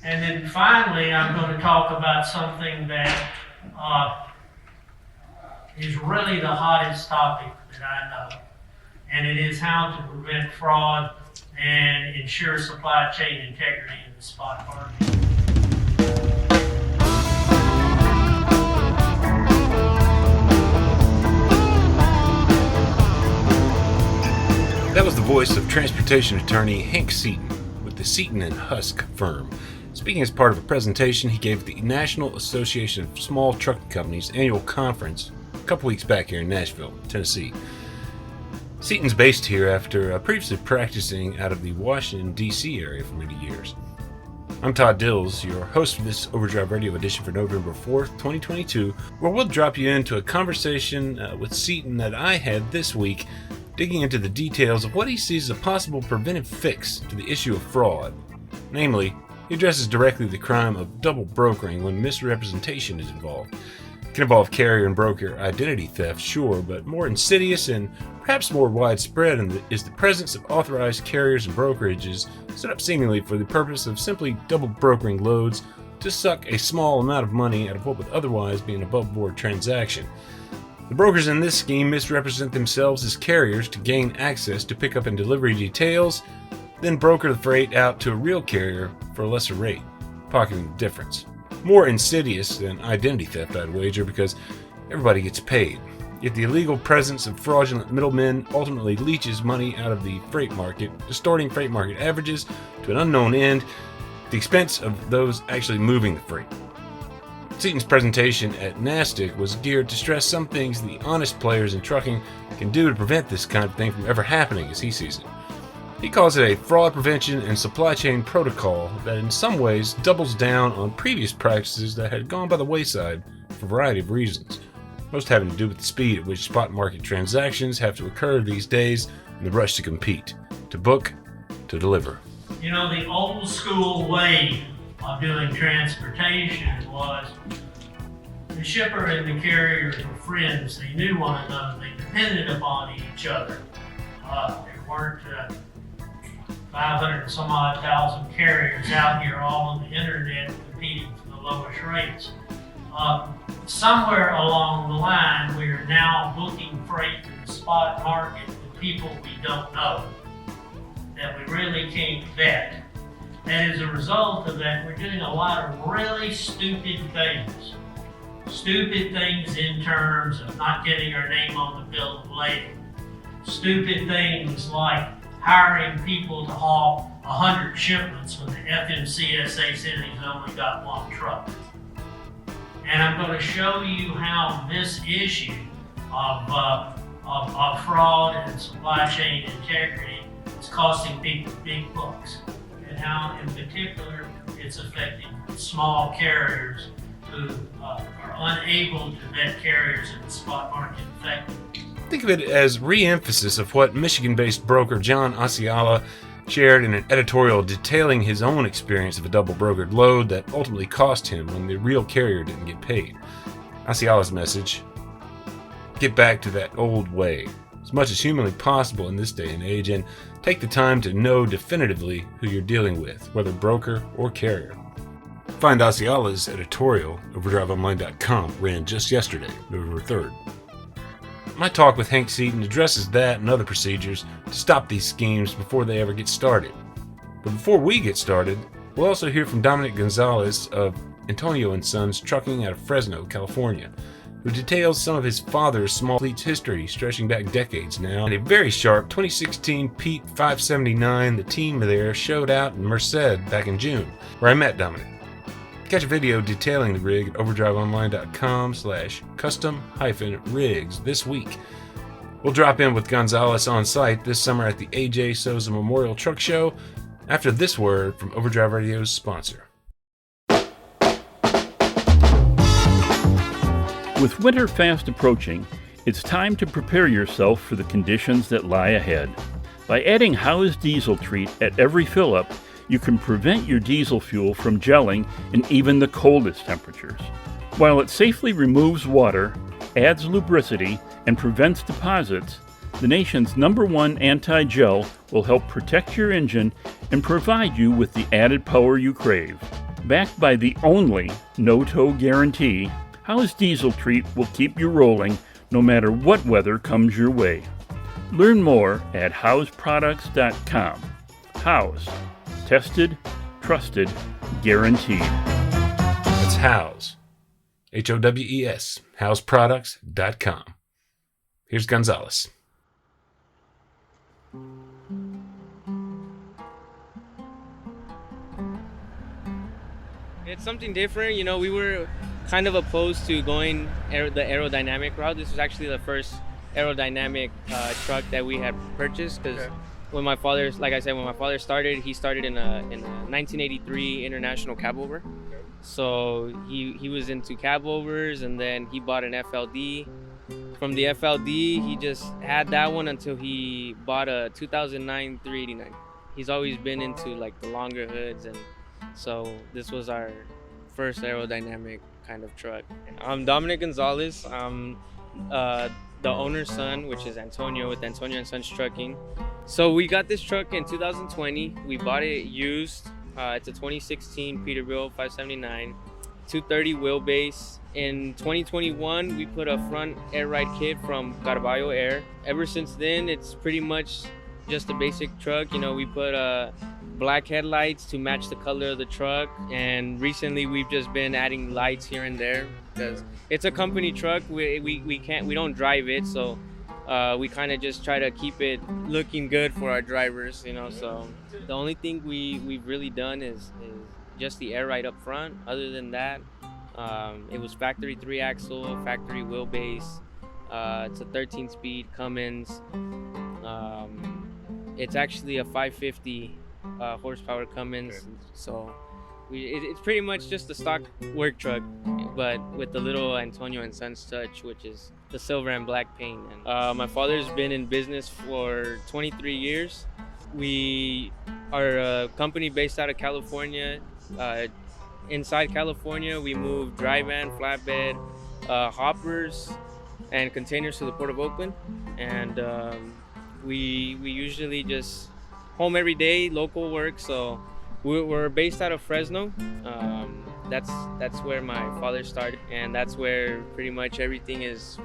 And then finally, I'm going to talk about something that is really the hottest topic that I know, and it is how to prevent fraud and ensure supply chain integrity in the spot market. That was the voice of transportation attorney Hank Seaton with the Seaton Husk firm, speaking as part of a presentation he gave at the National Association of Small Trucking Companies annual conference a couple weeks back here in Nashville, Tennessee. Seaton's based here after previously practicing out of the Washington, D.C. area for many years. I'm Todd Dills, your host for this Overdrive Radio edition for November 4th, 2022, where we'll drop you into a conversation with Seaton that I had this week, digging into the details of what he sees as a possible preventive fix to the issue of fraud. Namely, he addresses directly the crime of double brokering when misrepresentation is involved. It can involve carrier and broker identity theft, sure, but more insidious and perhaps more widespread is the presence of authorized carriers and brokerages set up seemingly for the purpose of simply double brokering loads to suck a small amount of money out of what would otherwise be an above-board transaction. The brokers in this scheme misrepresent themselves as carriers to gain access to pickup and delivery details, then broker the freight out to a real carrier for a lesser rate, pocketing the difference. More insidious than identity theft, I'd wager, because everybody gets paid. Yet the illegal presence of fraudulent middlemen ultimately leaches money out of the freight market, distorting freight market averages to an unknown end at the expense of those actually moving the freight. Seaton's presentation at NASTC was geared to stress some things the honest players in trucking can do to prevent this kind of thing from ever happening as he sees it. He calls it a fraud prevention and supply chain protocol that in some ways doubles down on previous practices that had gone by the wayside for a variety of reasons, most having to do with the speed at which spot market transactions have to occur these days and the rush to compete, to book, to deliver. You know, the old school way of doing transportation was the shipper and the carriers were friends. They knew one another. They depended upon each other. There weren't 500 and some odd thousand carriers out here all on the internet competing for the lowest rates. Somewhere along the line, we are now booking freight in the spot market with people we don't know, that we really can't vet. And as a result of that, we're doing a lot of really stupid things. Stupid things in terms of not getting our name on the bill of lading. Stupid things like hiring people to haul 100 shipments when the FMCSA said he's only got one truck. And I'm going to show you how this issue of fraud and supply chain integrity is costing people big bucks, and how in particular it's affecting small carriers who are unable to vet carriers in the spot market effectively. Think of it as re-emphasis of what Michigan-based broker John Asiala shared in an editorial detailing his own experience of a double brokered load that ultimately cost him when the real carrier didn't get paid. Asiala's message: get back to that old way, as much as humanly possible in this day and age, and take the time to know definitively who you're dealing with, whether broker or carrier. Find Asiala's editorial at overdriveonline.com, ran just yesterday, November 3rd. My talk with Hank Seaton addresses that and other procedures to stop these schemes before they ever get started. But before we get started, we'll also hear from Dominic Gonzalez of Antonio & Sons Trucking out of Fresno, California, who details some of his father's small fleet's history stretching back decades now, and a very sharp 2016 Pete 579 the team there showed out in Merced back in June, where I met Dominic. Catch a video detailing the rig at overdriveonline.com/custom-rigs this week. We'll drop in with Gonzalez on site this summer at the A.J. Souza Memorial Truck Show after this word from Overdrive Radio's sponsor. With winter fast approaching, it's time to prepare yourself for the conditions that lie ahead. By adding Howe's Diesel Treat at every fill-up, you can prevent your diesel fuel from gelling in even the coldest temperatures. While it safely removes water, adds lubricity, and prevents deposits, the nation's #1 anti-gel will help protect your engine and provide you with the added power you crave. Backed by the only no-tow guarantee, Howe's Diesel Treat will keep you rolling no matter what weather comes your way. Learn more at howesproducts.com. Howe's. Tested, trusted, guaranteed. That's Howes. Howes. Howesproducts.com. Here's Gonzalez. It's something different. You know, we were kind of opposed to going the aerodynamic route. This was actually the first aerodynamic truck that we had purchased because when my father, like I said, when my father started, he started in a 1983 International Cab Over. So he was into cab overs, and then he bought an FLD. From the FLD, he just had that one until he bought a 2009 389. He's always been into like the longer hoods, and so this was our first aerodynamic kind of truck. I'm Dominic Gonzalez. I'm the owner's son, which is Antonio with Antonio and Sons Trucking. So we got this truck in 2020. We bought it used. It's a 2016 Peterbilt 579, 230 wheelbase. In 2021, we put a front air ride kit from Carballo Air. Ever since then, it's pretty much just a basic truck. You know, we put black headlights to match the color of the truck, and recently we've just been adding lights here and there because it's a company truck. We don't drive it, so we kind of just try to keep it looking good for our drivers, you know. So the only thing we've really done is just the air ride up front. Other than that, it was factory 3-axle, factory wheelbase. It's a 13-speed Cummins. It's actually a 550 horsepower Cummins, so it's pretty much just a stock work truck, but with the little Antonio and Sons touch, which is the silver and black paint. And my father's been in business for 23 years. We are a company based out of California. Inside California, we move dry van, flatbed, hoppers, and containers to the Port of Oakland. And we usually just home every day, local work. So we're based out of Fresno. That's where my father started, and that's where pretty much everything is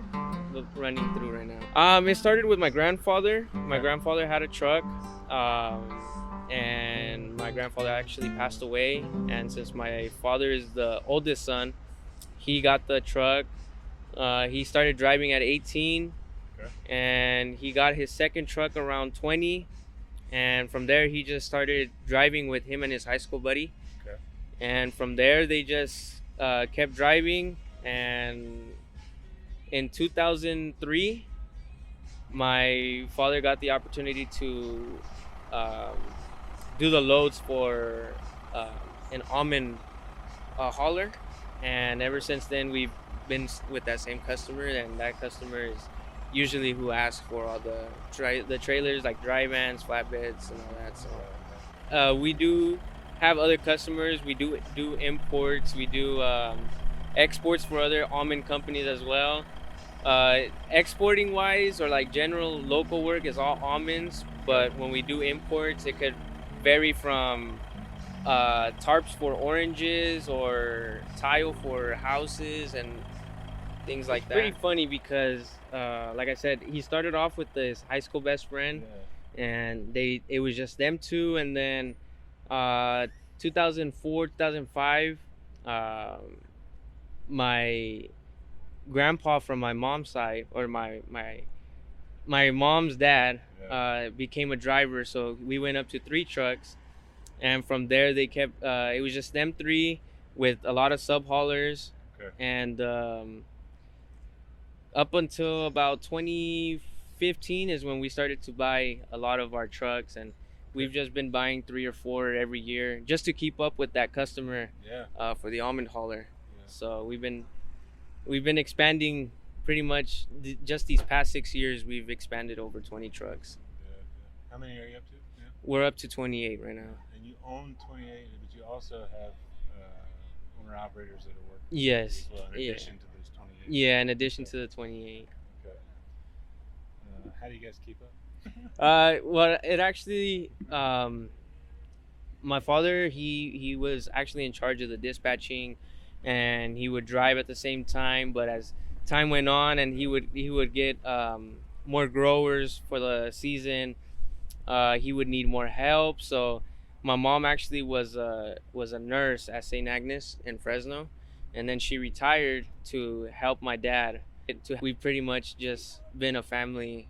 running through right now. It started with my grandfather. My grandfather had a truck, and my grandfather actually passed away. And since my father is the oldest son, he got the truck. He started driving at 18, and he got his second truck around 20. And from there, he just started driving with him and his high school buddy. Okay. And from there, they just kept driving. And in 2003, my father got the opportunity to do the loads for an almond hauler. And ever since then, we've been with that same customer, and that customer is usually who asks for all the trailers, like dry vans, flatbeds, and all that. So we do have other customers. We do imports. We do exports for other almond companies as well. Exporting wise, or like general local work, is all almonds. But when we do imports, it could vary from tarps for oranges or tile for houses and things like that. It's pretty funny because like I said, he started off with his high school best friend, and it was just them two. And then 2004, 2005, my grandpa from my mom's side, or my mom's dad, became a driver. So we went up to 3 trucks, and from there they kept it was just them 3 with a lot of sub haulers. And up until about 2015 is when we started to buy a lot of our trucks, and we've just been buying 3 or 4 every year just to keep up with that customer for the almond hauler. So we've been expanding pretty much just these past 6 years. We've expanded over 20 trucks. How many are you up to? We're up to 28 right now. And you own 28, but you also have owner operators that are working. Yes. As well, in addition to those 28. Yeah, in addition to the 28. Okay. How do you guys keep up? Well, it actually my father, he was actually in charge of the dispatching, and he would drive at the same time. But as time went on, and he would get more growers for the season, he would need more help. So my mom actually was a nurse at St. Agnes in Fresno, and then she retired to help my dad. We've pretty much just been a family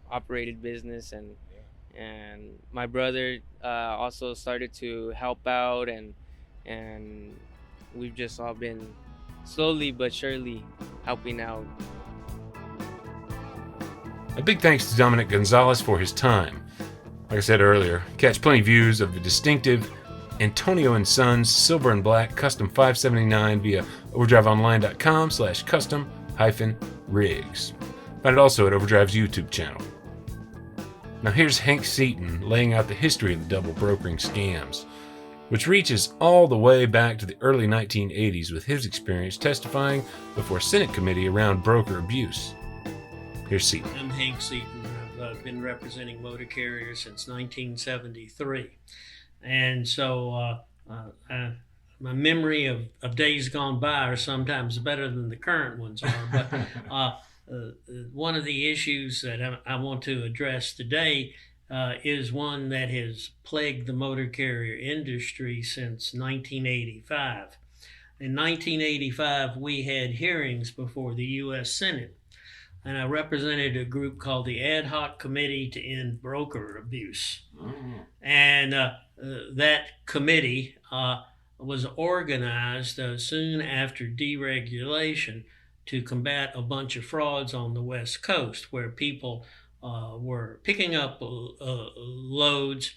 operated business, and my brother also started to help out, and we've just all been slowly but surely helping out. A big thanks to Dominic Gonzalez for his time. Like I said earlier, catch plenty of views of the distinctive Antonio & Sons Silver and Black Custom 579 via overdriveonline.com/custom-rigs. Find it also at Overdrive's YouTube channel. Now here's Hank Seaton laying out the history of the double brokering scams, which reaches all the way back to the early 1980s with his experience testifying before a Senate committee around broker abuse. Here's Seaton. I'm Hank Seaton. I've been representing motor carriers since 1973. And so my memory of days gone by are sometimes better than the current ones are. But one of the issues that I want to address today is one that has plagued the motor carrier industry since 1985. In 1985, we had hearings before the U.S. Senate, and I represented a group called the Ad Hoc Committee to End Broker Abuse. And that committee was organized soon after deregulation to combat a bunch of frauds on the West Coast, where people were picking up loads,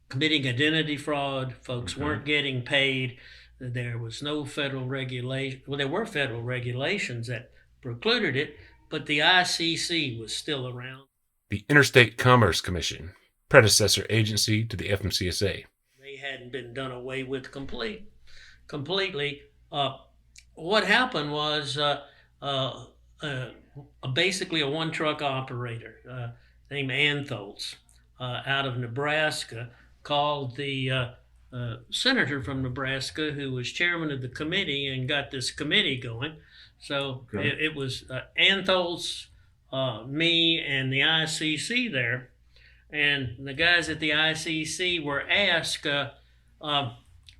committing identity fraud. Folks weren't getting paid. There was no federal regulation. Well, there were federal regulations that precluded it, but the ICC was still around. The Interstate Commerce Commission, predecessor agency to the FMCSA. They hadn't been done away with completely. What happened was basically a one-truck operator named Antholz out of Nebraska called the senator from Nebraska, who was chairman of the committee, and got this committee going. So it was Antholz, me, and the ICC there. And the guys at the ICC were asked, well,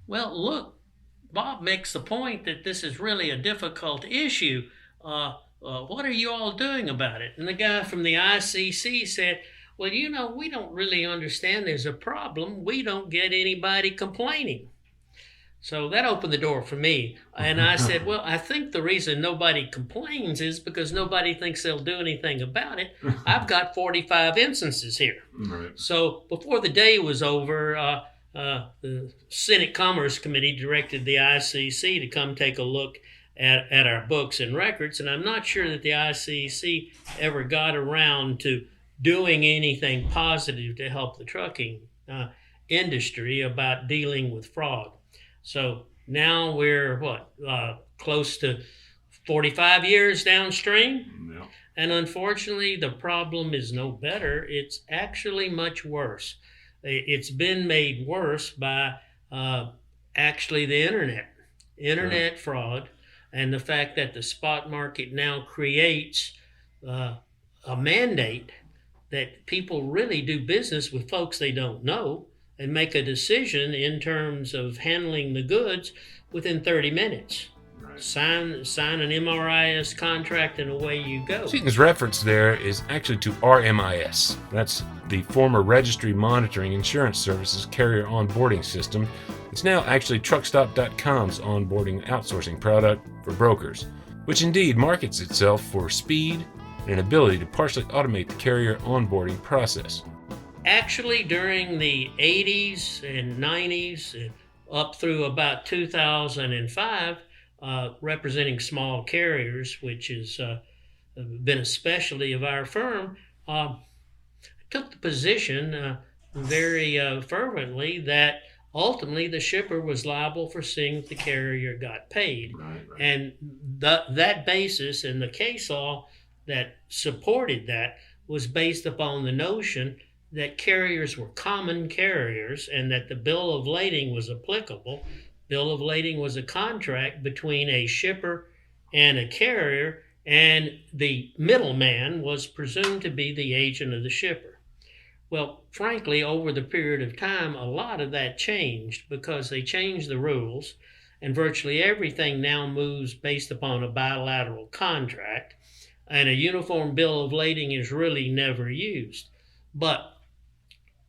look, Bob makes the point that this is really a difficult issue. What are you all doing about it? And the guy from the ICC said, well, you know, we don't really understand there's a problem. We don't get anybody complaining. So that opened the door for me. And I said, well, I think the reason nobody complains is because nobody thinks they'll do anything about it. I've got 45 instances here. Right. So before the day was over, the Senate Commerce Committee directed the ICC to come take a look at our books and records. And I'm not sure that the ICC ever got around to doing anything positive to help the trucking industry about dealing with fraud. So now we're, close to 45 years downstream? Yeah. And unfortunately, the problem is no better. It's actually much worse. It's been made worse by actually the internet fraud, and the fact that the spot market now creates a mandate that people really do business with folks they don't know and make a decision in terms of handling the goods within 30 minutes. Right. Sign an MRIS contract and away you go. Seaton's reference there is actually to RMIS. That's the former Registry Monitoring Insurance Services carrier onboarding system. It's now actually Truckstop.com's onboarding outsourcing product for brokers, which indeed markets itself for speed and an ability to partially automate the carrier onboarding process. Actually, during the 80s and 90s, up through about 2005, representing small carriers, which has been a specialty of our firm, took the position very fervently that ultimately the shipper was liable for seeing if the carrier got paid. Right. And that basis and the case law that supported that was based upon the notion that carriers were common carriers and that the bill of lading was applicable. Bill of lading was a contract between a shipper and a carrier, and the middleman was presumed to be the agent of the shipper. Well, frankly, over the period of time, a lot of that changed because they changed the rules, and virtually everything now moves based upon a bilateral contract, and a uniform bill of lading is really never used. But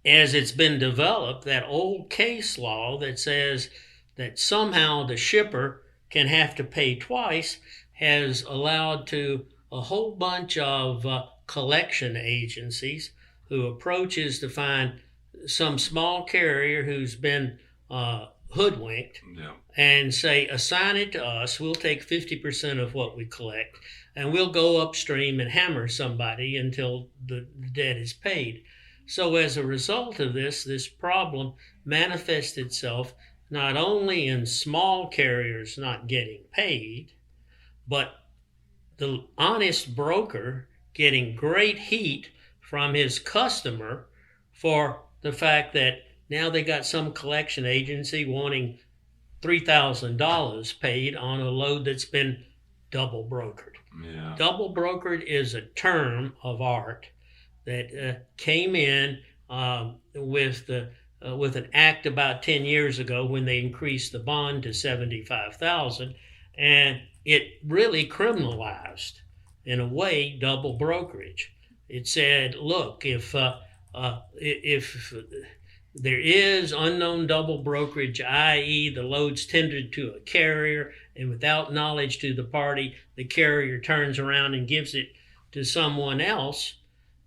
as it's been developed, that old case law that says that somehow the shipper can have to pay twice has allowed to a whole bunch of collection agencies who approaches to find some small carrier who's been hoodwinked and say, assign it to us, we'll take 50% of what we collect, and we'll go upstream and hammer somebody until the debt is paid. So as a result of this problem manifests itself not only in small carriers not getting paid, but the honest broker getting great heat from his customer for the fact that now they got some collection agency wanting $3,000 paid on a load that's been double brokered. Yeah. Double brokered is a term of art that came in with an act about 10 years ago when they increased the bond to $75,000, and it really criminalized, in a way, double brokerage. It said, look, if there is unknown double brokerage, i.e. the load's tendered to a carrier, and without knowledge to the party, the carrier turns around and gives it to someone else,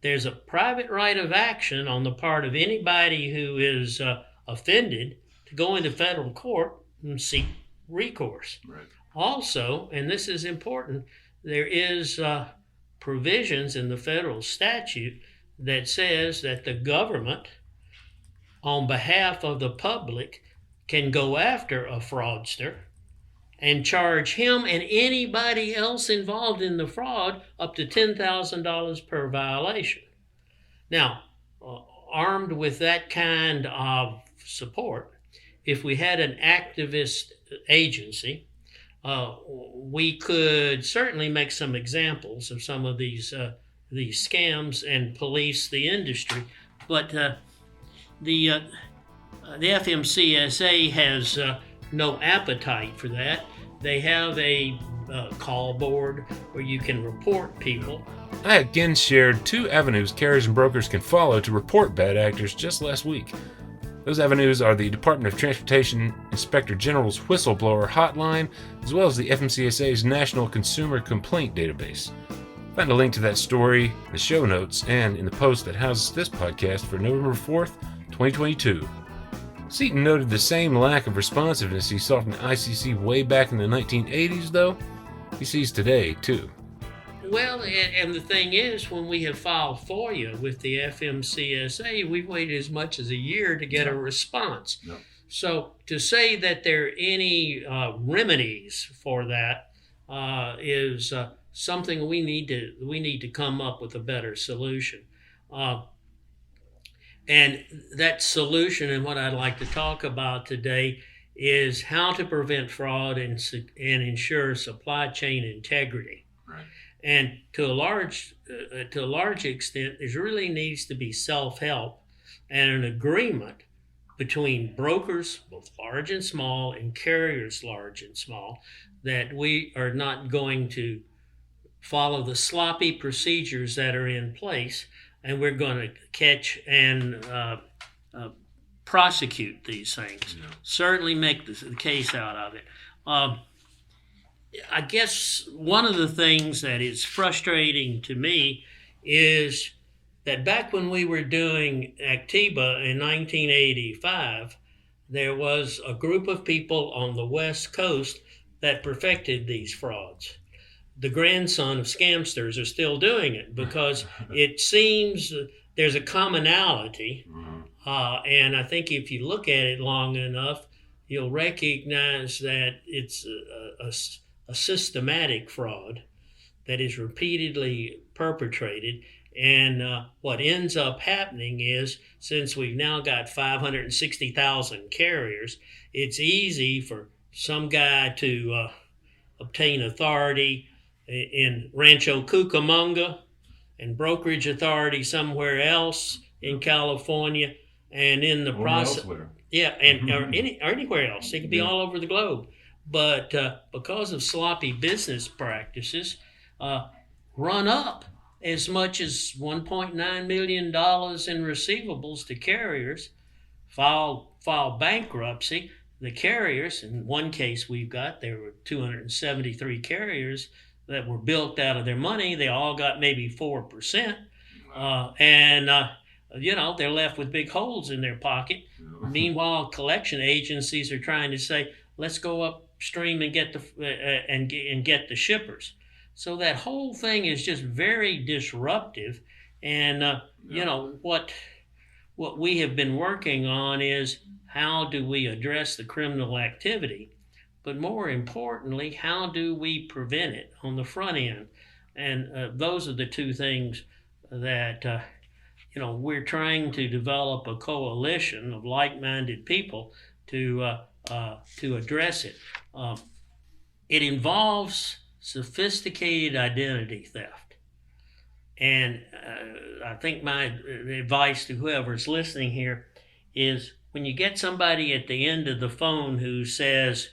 there's a private right of action on the part of anybody who is offended to go into federal court and seek recourse. Right. Also, and this is important, there is provisions in the federal statute that says that the government, on behalf of the public, can go after a fraudster and charge him and anybody else involved in the fraud up to $10,000 per violation. Now, armed with that kind of support, if we had an activist agency, we could certainly make some examples of some of these scams and police the industry. But the FMCSA has no appetite for that. They have a call board where you can report people. I again shared 2 avenues carriers and brokers can follow to report bad actors just last week. Those avenues are the Department of Transportation Inspector General's whistleblower hotline, as well as the FMCSA's National Consumer Complaint Database. Find a link to that story in the show notes and in the post that houses this podcast for November 4th, 2022. Seaton noted the same lack of responsiveness he saw from the ICC way back in the 1980s, though. He sees today, too. Well, and the thing is, when we have filed FOIA with the FMCSA, we've waited as much as a year to get a response. No. So to say that there are any remedies for that is something we need to come up with a better solution. And that solution, and what I'd like to talk about today, is how to prevent fraud and ensure supply chain integrity. Right. And to a large extent, there really needs to be self-help and an agreement between brokers, both large and small, and carriers, large and small, that we are not going to follow the sloppy procedures that are in place, and we're going to catch and prosecute these things. Yeah. Certainly make the case out of it. I guess one of the things that is frustrating to me is that back when we were doing Actiba in 1985, there was a group of people on the West Coast that perfected these frauds. The grandson of scamsters are still doing it because it seems there's a commonality. And I think if you look at it long enough, you'll recognize that it's a systematic fraud that is repeatedly perpetrated. And what ends up happening is, since we've now got 560,000 carriers, it's easy for some guy to obtain authority in Rancho Cucamonga and brokerage authority somewhere else in California, and in the process, elsewhere. yeah, and or anywhere else. It could be all over the globe, but because of sloppy business practices, run up as much as $1.9 million in receivables to carriers, file bankruptcy. The carriers, in one case there were 273 carriers that were built out of their money. They all got maybe 4%. They're left with big holes in their pocket. Meanwhile, collection agencies are trying to say, let's go upstream and get the shippers. So that whole thing is just very disruptive. And what we have been working on is, how do we address the criminal activity? But more importantly, how do we prevent it on the front end? And those are the two things that we're trying to develop a coalition of like-minded people to address it. It involves sophisticated identity theft. And I think my advice to whoever's listening here is, when you get somebody at the end of the phone who says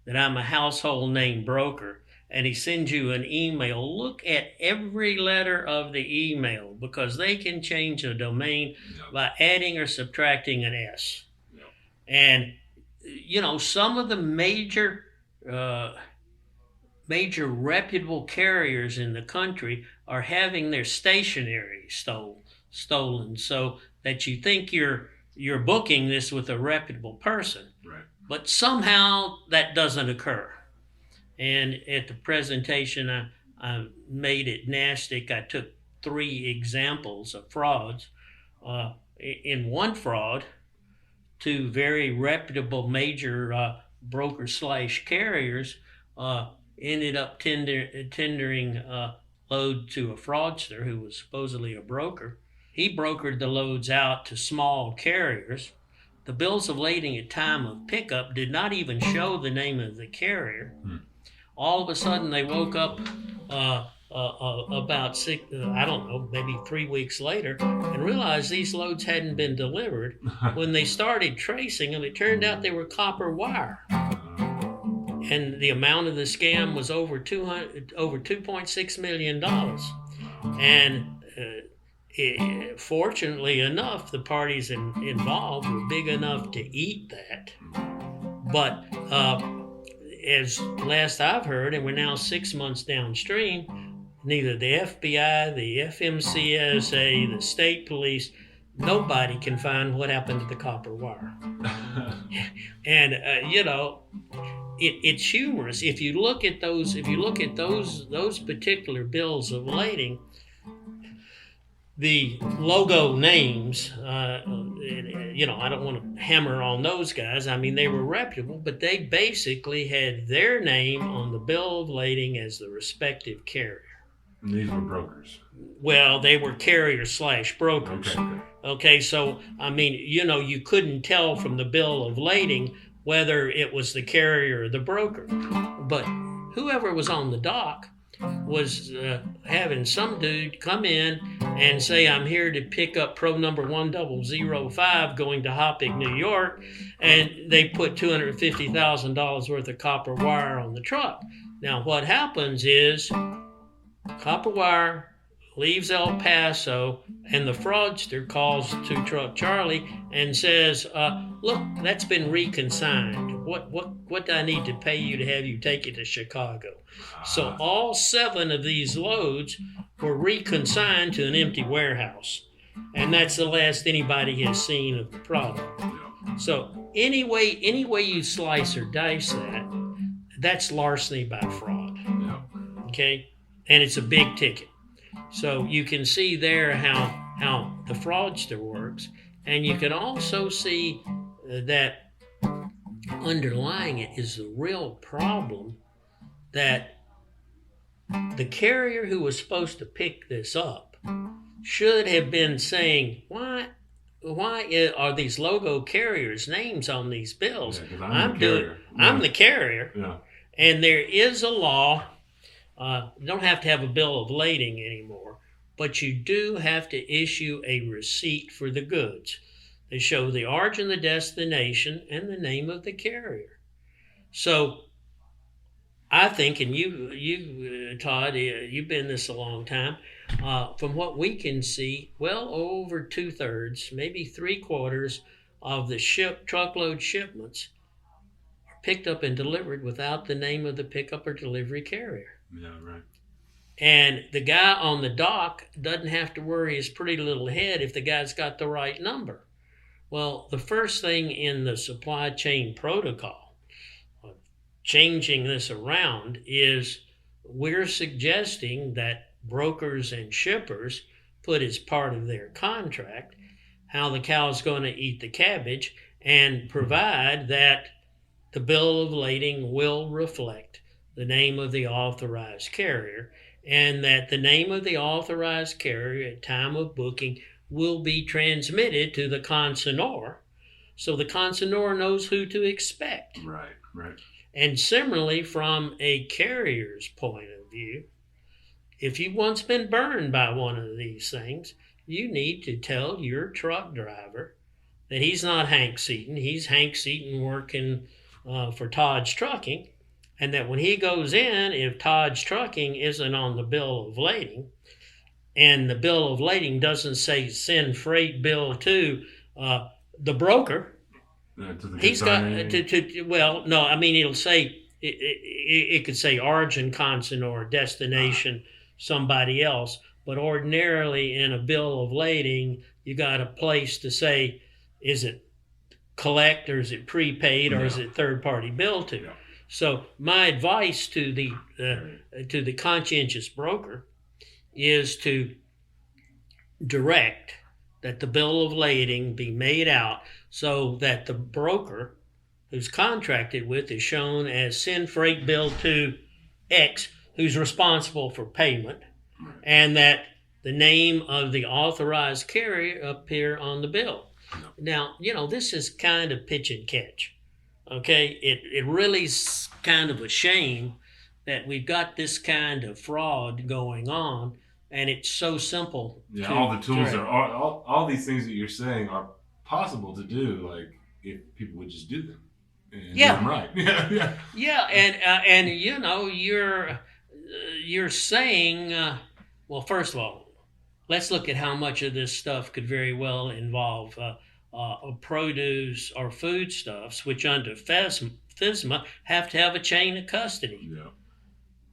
that I'm a household name broker, and he sends you an email, look at every letter of the email, because they can change a domain by adding or subtracting an S. And, some of the major reputable carriers in the country are having their stationery stolen, so that you think you're booking this with a reputable person. Right. But somehow that doesn't occur. And at the presentation I made at NASTIC, I took 3 examples of frauds. In one fraud, 2 very reputable major broker/carriers ended up tendering load to a fraudster who was supposedly a broker. He brokered the loads out to small carriers. The bills of lading at time of pickup did not even show the name of the carrier. All of a sudden, they woke up about maybe 3 weeks later, and realized these loads hadn't been delivered. When they started tracing them, it turned out they were copper wire. And the amount of the scam was over $2.6 million. And fortunately enough, the parties involved were big enough to eat that. But as last I've heard, and we're now 6 months downstream, neither the FBI, the FMCSA, the state police, nobody can find what happened to the copper wire. And it's humorous. If you look at those particular bills of lading, the logo names, I don't want to hammer on those guys. I mean, they were reputable, but they basically had their name on the bill of lading as the respective carrier. And these were brokers. Well, they were carrier/brokers. Okay, so, I mean, you couldn't tell from the bill of lading whether it was the carrier or the broker. But whoever was on the dock was having some dude come in and say, I'm here to pick up pro number 1005 going to Hoppeck, New York, and they put $250,000 worth of copper wire on the truck. Now, what happens is copper wire leaves El Paso, and the fraudster calls to Truck Charlie and says, look, that's been reconsigned. What do I need to pay you to have you take it to Chicago? So all 7 of these loads were reconsigned to an empty warehouse. And that's the last anybody has seen of the product. So any way you slice or dice that's larceny by fraud. Okay? And it's a big ticket. So you can see there how the fraudster works. And you can also see that underlying it is the real problem that the carrier who was supposed to pick this up should have been saying, why are these logo carriers' names on these bills? Yeah, 'cause I'm the carrier. I'm the carrier, Yeah. and there is a law. You don't have to have a bill of lading anymore, but you do have to issue a receipt for the goods. They show the origin, the destination, and the name of the carrier. So I think, and you Todd, you've been in this a long time. From what we can see, well over 2/3, maybe 3/4 of the truckload shipments are picked up and delivered without the name of the pickup or delivery carrier. Yeah, right. And the guy on the dock doesn't have to worry his pretty little head if the guy's got the right number. Well, the first thing in the supply chain protocol, changing this around, is we're suggesting that brokers and shippers put as part of their contract how the cow's going to eat the cabbage and provide that the bill of lading will reflect the name of the authorized carrier, and that the name of the authorized carrier at time of booking will be transmitted to the consignor, so the consignor knows who to expect. Right, right. And similarly, from a carrier's point of view, if you've once been burned by one of these things, you need to tell your truck driver that he's not Hank Seaton. He's Hank Seaton working for Todd's Trucking, and that when he goes in, if Todd's Trucking isn't on the bill of lading, and the bill of lading doesn't say send freight bill to the broker, he's got to well, no, I mean, it'll say, it could say origin consignor, destination, somebody else, but ordinarily in a bill of lading, you got a place to say, is it collect, or is it prepaid, or is it third-party bill to? Yeah. So my advice to the conscientious broker is to direct that the bill of lading be made out so that the broker who's contracted with is shown as send freight bill to X, who's responsible for payment, and that the name of the authorized carrier appear on the bill. Now, this is kind of pitch and catch. Okay, it really is kind of a shame that we've got this kind of fraud going on, and it's so simple. Yeah, all the tools all these things that you're saying are possible to do, like if people would just do them and do them right. Yeah, and you're saying, well, first of all, let's look at how much of this stuff could very well involve produce or foodstuffs, which under FSMA have to have a chain of custody. Yeah.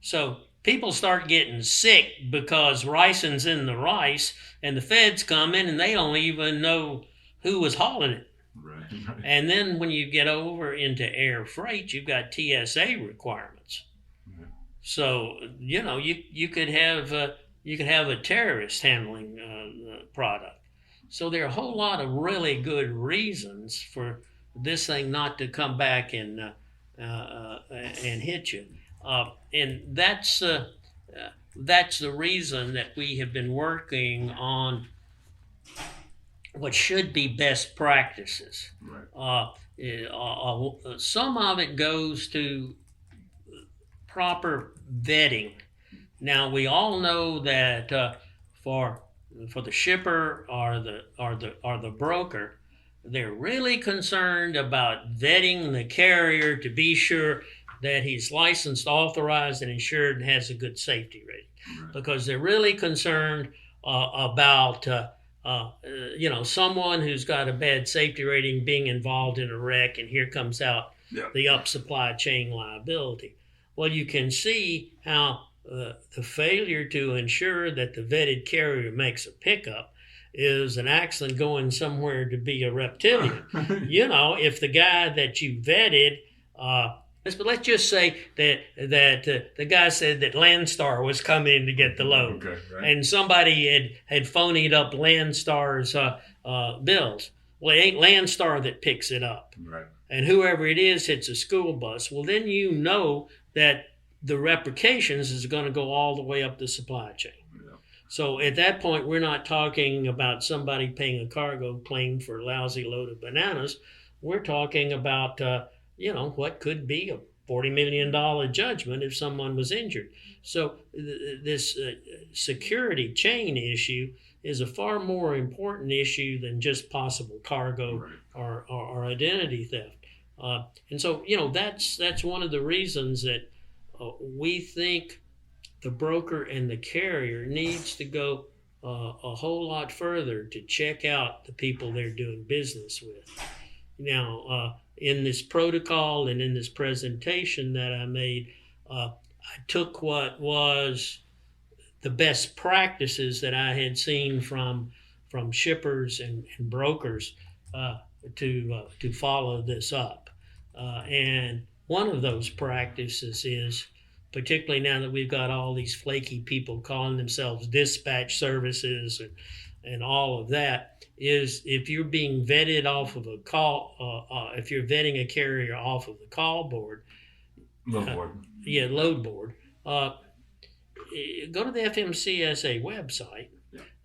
So people start getting sick because ricing's in the rice, and the feds come in and they don't even know who was hauling it. Right. And then when you get over into air freight, you've got TSA requirements. Yeah. So you could have a terrorist handling product. So there are a whole lot of really good reasons for this thing not to come back and hit you. And that's the reason that we have been working on what should be best practices. Right. Some of it goes to proper vetting. Now we all know that for the shipper or the broker, they're really concerned about vetting the carrier to be sure that he's licensed, authorized, and insured and has a good safety rating. Right. Because they're really concerned about someone who's got a bad safety rating being involved in a wreck, and here comes out the up supply chain liability. Well, you can see how the failure to ensure that the vetted carrier makes a pickup is an accident going somewhere to be a reptilian. If the guy that you vetted, let's just say that the guy said that Landstar was coming to get the load, okay, right. And somebody had phonied up Landstar's bills. Well, it ain't Landstar that picks it up, right. And whoever it is hits a school bus. Well, then you know that the repercussions is going to go all the way up the supply chain. Yeah. So at that point, we're not talking about somebody paying a cargo claim for a lousy load of bananas. We're talking about, what could be a $40 million judgment if someone was injured. So this security chain issue is a far more important issue than just possible cargo or identity theft. And so, that's one of the reasons that we think the broker and the carrier needs to go a whole lot further to check out the people they're doing business with. Now, in this protocol and in this presentation that I made, I took what was the best practices that I had seen from shippers and brokers to follow this up. And one of those practices is, particularly now that we've got all these flaky people calling themselves dispatch services and all of that, is if you're being vetted off of a call, if you're vetting a carrier off of the call board, load board, go to the FMCSA website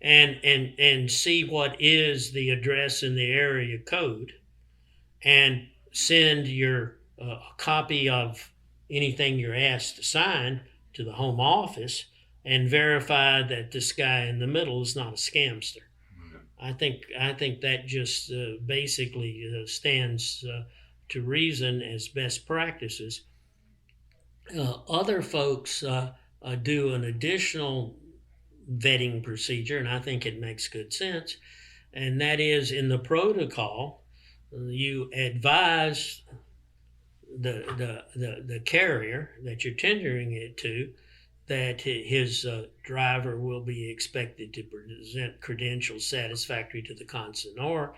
and see what is the address in the area code, and send your copy of anything you're asked to sign to the home office, and verify that this guy in the middle is not a scamster. I think that just basically stands to reason as best practices. Other folks do an additional vetting procedure, and I think it makes good sense, and that is, in the protocol, you advise the carrier that you're tendering it to that his driver will be expected to present credentials satisfactory to the consignor,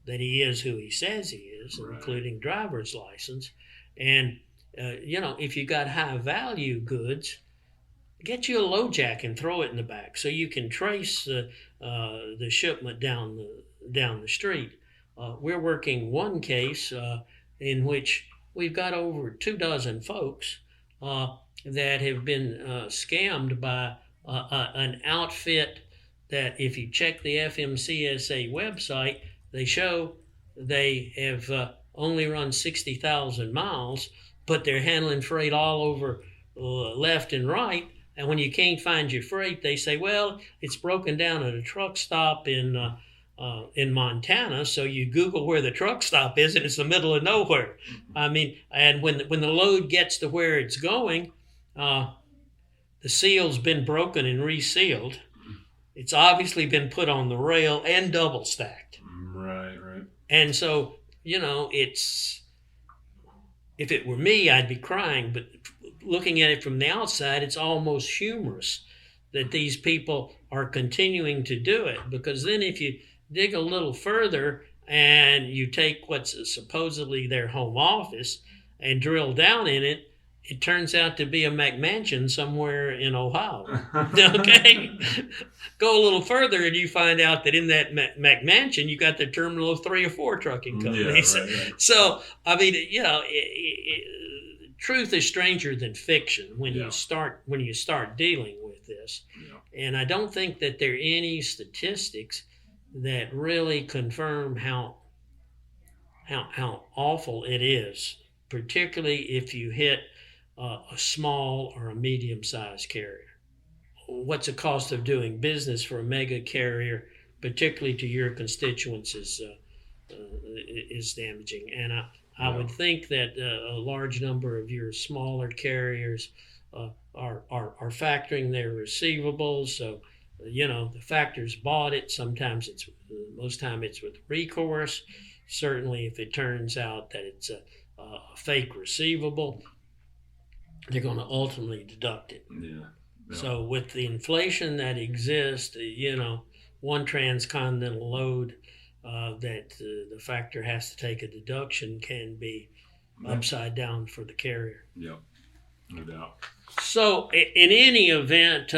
that he is who he says he is, including driver's license. And, if you got high value goods, get you a load jack and throw it in the back so you can trace the shipment down the street. We're working one case in which we've got over 24 folks that have been scammed by an outfit that, if you check the FMCSA website, they show they have only run 60,000 miles, but they're handling freight all over left and right. And when you can't find your freight, they say, well, it's broken down at a truck stop in Montana. So you Google where the truck stop is, and it's the middle of nowhere. I mean, and when the load gets to where it's going, the seal's been broken and resealed. It's obviously been put on the rail and double stacked. Right. And so, it's, if it were me, I'd be crying, but looking at it from the outside, it's almost humorous that these people are continuing to do it, because then if you dig a little further and you take what's supposedly their home office and drill down in it, it turns out to be a McMansion somewhere in Ohio. Okay? Go a little further and you find out that in that McMansion, you got the terminal of 3 or 4 trucking companies. Yeah, right. So, I mean, truth is stranger than fiction when you start dealing with this. Yeah. And I don't think that there are any statistics that really confirm how awful it is, particularly if you hit a small or a medium-sized carrier. What's the cost of doing business for a mega carrier, particularly to your constituents, is damaging. And I would think that a large number of your smaller carriers are factoring their receivables. So, the factor's bought it. Most time it's with recourse. Certainly, if it turns out that it's a fake receivable, they're going to ultimately deduct it. Yeah. So with the inflation that exists, one transcontinental load that the factor has to take a deduction can be upside down for the carrier. Yep, no doubt. So in any event,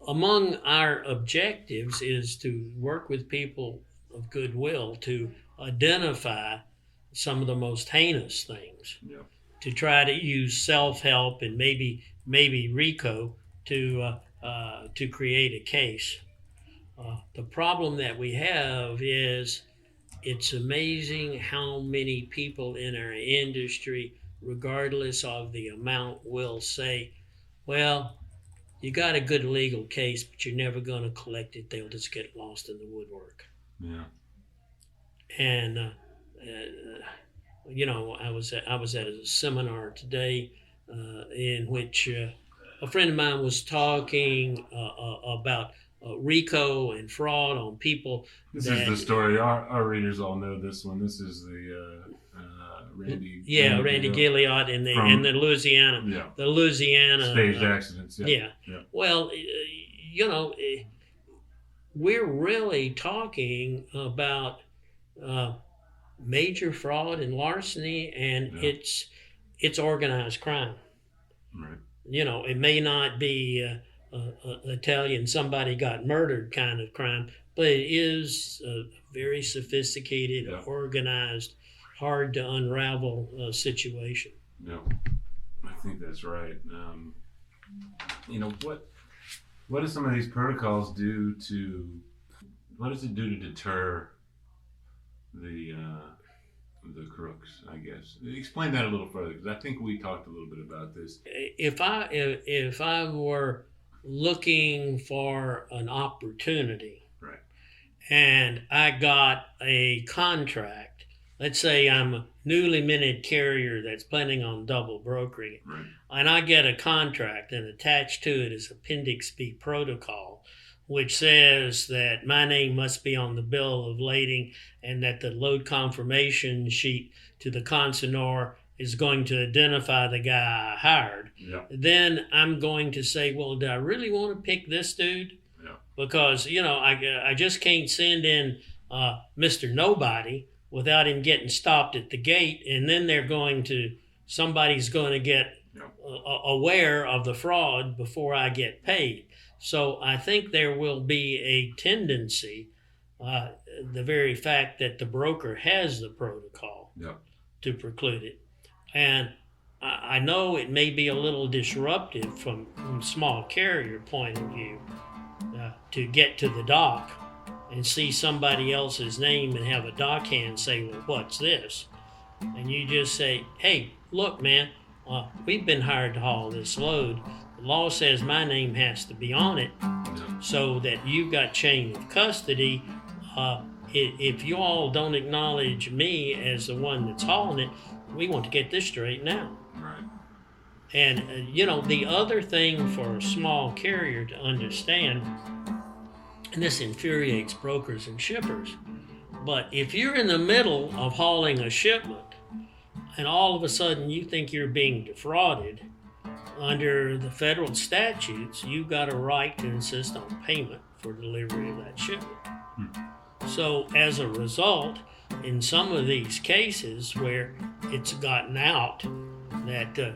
among our objectives is to work with people of goodwill to identify some of the most heinous things. Yep. To try to use self-help and maybe RICO to to create a case. The problem that we have is it's amazing how many people in our industry, regardless of the amount, will say, well, you got a good legal case, but you're never going to collect it. They'll just get lost in the woodwork. Yeah. And I was at a seminar today in which a friend of mine was talking about RICO and fraud on people. This is the story. Our readers all know this one. This is the Randy. Yeah, Randy Gilliard in the Louisiana. Yeah. The Louisiana staged accidents. Yeah. Well, we're really talking about major fraud and larceny, and it's organized crime. Right. It may not be Italian somebody got murdered kind of crime, but it is a very sophisticated, organized, hard to unravel situation. No, I think that's right. What do some of these protocols do what does it do to deter the crooks, I guess? Explain that a little further, because I think we talked a little bit about this. If I were looking for an opportunity, right, and I got a contract, let's say I'm a newly minted carrier that's planning on double brokering it, right, and I get a contract, and attached to it is Appendix B protocol, which says that my name must be on the bill of lading and that the load confirmation sheet to the consignor is going to identify the guy I hired. Yeah. Then I'm going to say, well, do I really want to pick this dude? Yeah. Because, I just can't send in Mr. Nobody without him getting stopped at the gate, and then somebody's going to get aware of the fraud before I get paid. So I think there will be a tendency, the very fact that the broker has the protocol to preclude it. And I know it may be a little disruptive from small carrier point of view to get to the dock and see somebody else's name and have a dockhand say, well, what's this? And you just say, hey, look, man, we've been hired to haul this load. The law says my name has to be on it so that you've got chain of custody. If you all don't acknowledge me as the one that's hauling it, we want to get this straight now. right. And, the other thing for a small carrier to understand, and this infuriates brokers and shippers, but if you're in the middle of hauling a shipment and all of a sudden you think you're being defrauded, under the federal statutes, you've got a right to insist on payment for delivery of that shipment. So as a result, in some of these cases where it's gotten out that,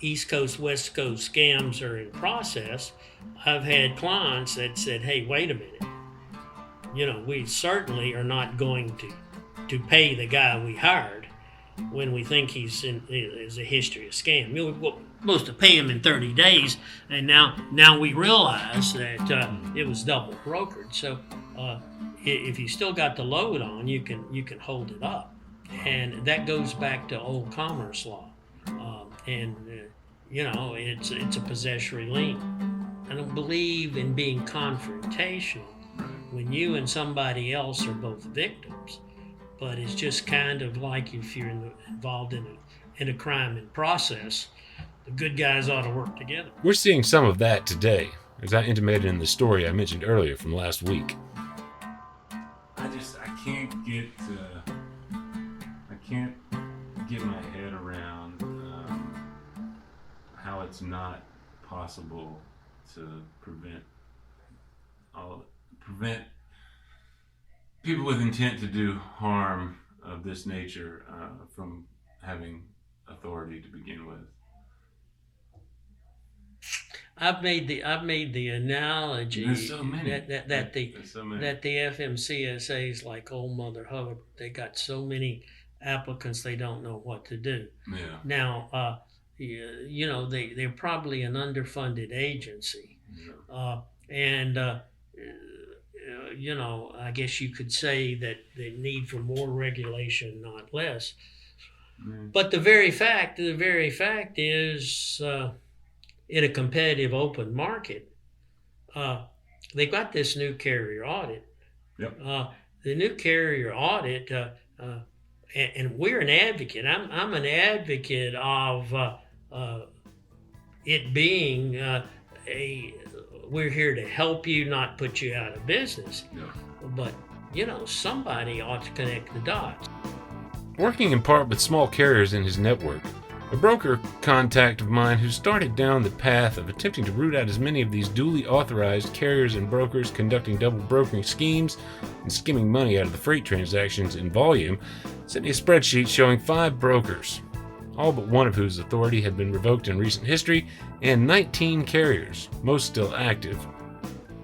East Coast, West Coast scams are in process, I've had clients that said, hey, wait a minute. We certainly are not going to pay the guy we hired when we think he's a history of scam. We're supposed to pay him in 30 days, and now we realize that it was double brokered. So if you still got the load on, you can hold it up, and that goes back to old commerce law, it's a possessory lien. I don't believe in being confrontational when you and somebody else are both victims. But it's just kind of like if you're involved in a crime in process, the good guys ought to work together. We're seeing some of that today, as I intimated in the story I mentioned earlier from last week. I can't get my head around how it's not possible to prevent people with intent to do harm of this nature from having authority to begin with. I've made the analogy There's so many. that the FMCSA is like old Mother Hubbard. They got so many applicants they don't know what to do. Yeah. Now, they're probably an underfunded agency. I guess you could say that the need for more regulation, not less. But the very fact is, in a competitive open market, they've got this new carrier audit. Yep. The new carrier audit, and we're an advocate. I'm an advocate of it being we're here to help you, not put you out of business. Yeah. But somebody ought to connect the dots. Working in part with small carriers in his network, a broker contact of mine who started down the path of attempting to root out as many of these duly authorized carriers and brokers conducting double brokering schemes and skimming money out of the freight transactions in volume sent me a spreadsheet showing 5 brokers, all but one of whose authority had been revoked in recent history, and 19 carriers, most still active,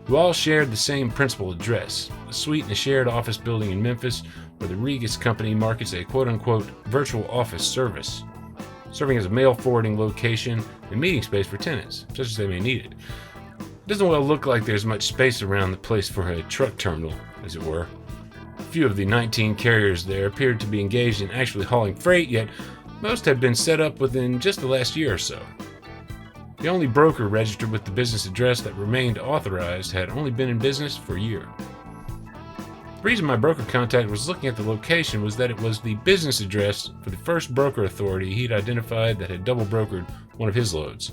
who all shared the same principal address, a suite in a shared office building in Memphis where the Regus company markets a quote-unquote virtual office service, serving as a mail forwarding location and meeting space for tenants, such as they may need it. It doesn't well look like there's much space around the place for a truck terminal, as it were. A few of the 19 carriers there appeared to be engaged in actually hauling freight, yet most had been set up within just the last year or so. The only broker registered with the business address that remained authorized had only been in business for a year. The reason my broker contact was looking at the location was that it was the business address for the first broker authority he'd identified that had double brokered one of his loads.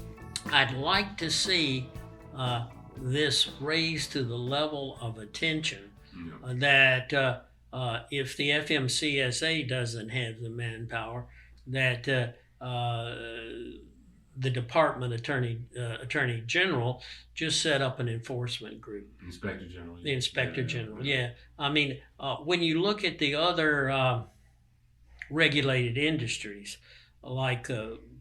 I'd like to see this raised to the level of attention that if the FMCSA doesn't have the manpower, that the Department Attorney General just set up an enforcement group. Inspector General. The Inspector General, yeah. I mean, when you look at the other regulated industries, like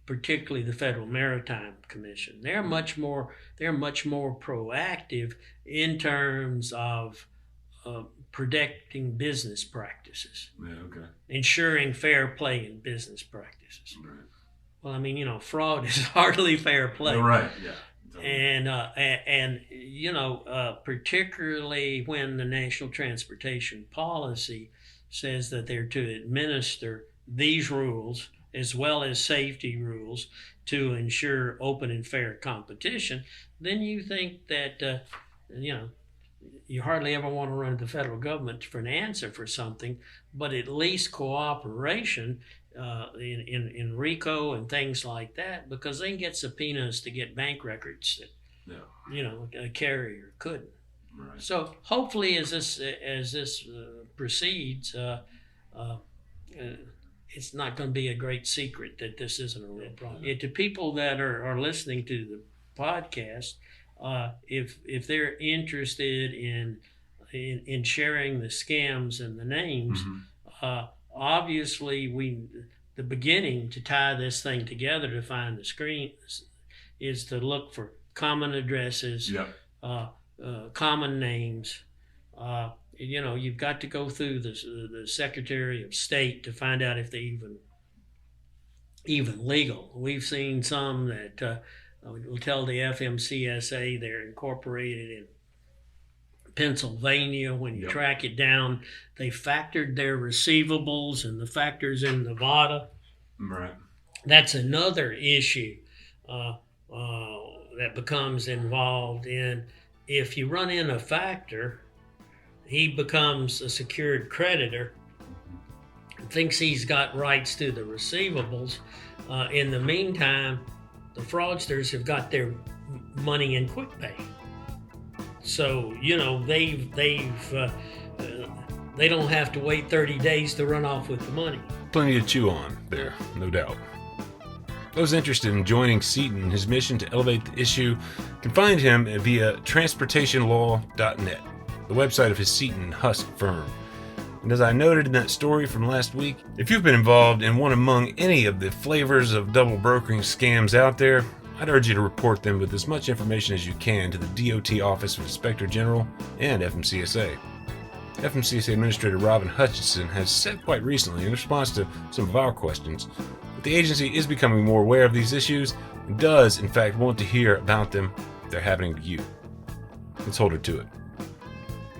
particularly the Federal Maritime Commission, they're much more proactive in terms of protecting business practices, ensuring fair play in business practices. Right. Well, I mean, fraud is hardly fair play. Right. Yeah. And particularly when the National Transportation Policy says that they're to administer these rules as well as safety rules to ensure open and fair competition, then you think that, you hardly ever want to run to the federal government for an answer for something, but at least cooperation in RICO and things like that, because they can get subpoenas to get bank records that a carrier couldn't. Right. So hopefully, as this proceeds, it's not going to be a great secret that this isn't a real problem. To people that are listening to the podcast, if they're interested in sharing the scams and the names, obviously the beginning to tie this thing together to find the screens is to look for common addresses, common names. You've got to go through the Secretary of State to find out if they even legal. We've seen some that will tell the FMCSA they're incorporated in Pennsylvania. When you track it down, they factored their receivables and the factors in Nevada. Right. That's another issue that becomes involved in. If you run in a factor, he becomes a secured creditor, thinks he's got rights to the receivables. In the meantime, the fraudsters have got their money in quick pay. So, they don't have to wait 30 days to run off with the money. Plenty to chew on there, no doubt. Those interested in joining Seaton in his mission to elevate the issue can find him via transportationlaw.net, the website of his Seaton Husk firm. And as I noted in that story from last week, if you've been involved in one among any of the flavors of double brokering scams out there, I'd urge you to report them with as much information as you can to the DOT Office of Inspector General and FMCSA. FMCSA Administrator Robin Hutchinson has said quite recently in response to some of our questions that the agency is becoming more aware of these issues and does, in fact, want to hear about them they're happening to you. Let's hold her to it.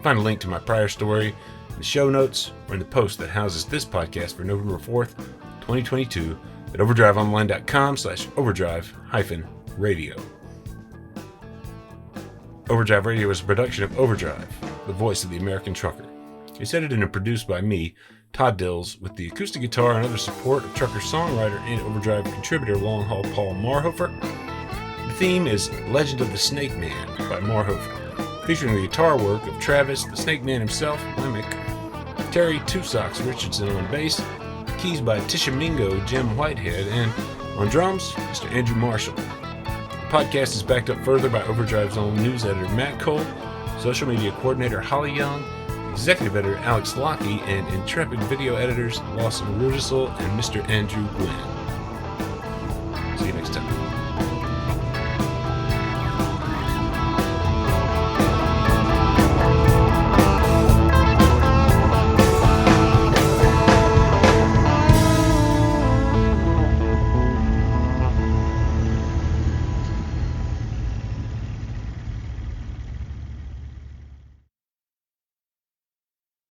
Find a link to my prior story in the show notes or in the post that houses this podcast for November 4th, 2022 at overdriveonline.com/overdrive-radio. Overdrive Radio is a production of Overdrive, the voice of the American trucker. It's edited and produced by me, Todd Dills, with the acoustic guitar and other support of trucker songwriter and Overdrive contributor Long Haul Paul Marhofer. The theme is Legend of the Snake Man by Marhofer, featuring the guitar work of Travis, the Snake Man himself, Lemick, Terry Two Socks Richardson on bass, keys by Tishomingo Jim Whitehead, and on drums, Mr. Andrew Marshall. The podcast is backed up further by Overdrive's own news editor Matt Cole, social media coordinator Holly Young, executive editor Alex Lockey, and intrepid video editors Lawson Rugisel and Mr. Andrew Gwynn.